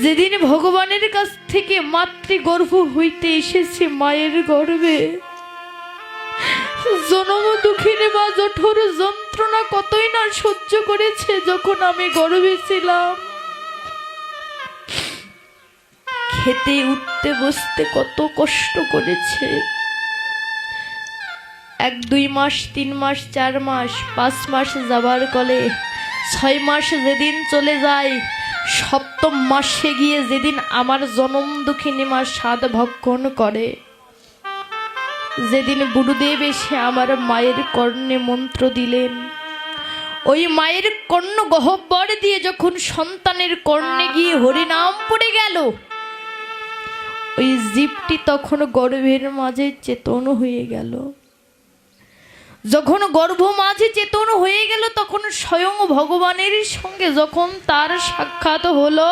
যেদিন ভগবানের কাছ থেকে মাতৃগর্ভ হইতে এসেছে মায়ের গর্ভে, জনম দুঃখিনী মা জঠর যন্ত্রণা কতই না সহ্য করেছে। যখন আমি গর্ভে ছিলাম, খেতে উঠতে বসতে কত কষ্ট করেছে। 1-2 মাস, 3 মাস, 4 মাস, 5 মাস যাবার কলে 6 মাস যেদিন চলে যায়, 7ম মাসে গিয়ে যেদিন আমার জনম দুঃখিনী মা স্বাদ ভক্ষণ করে, যেদিন গুরুদেব এসে আমার মায়ের কর্ণে মন্ত্র দিলেন, ওই মায়ের কর্ণ গহ্বর দিয়ে যখন সন্তানের কর্ণে গিয়ে হরিনাম পড়ে গেল, ওই জীবটি তখন গর্ভের মাঝে চেতন হয়ে গেল। যখন গর্ভ মাঝে চেতন হয়ে গেল, তখন স্বয়ং ভগবানের সঙ্গে যখন তার সাক্ষাৎ হলো,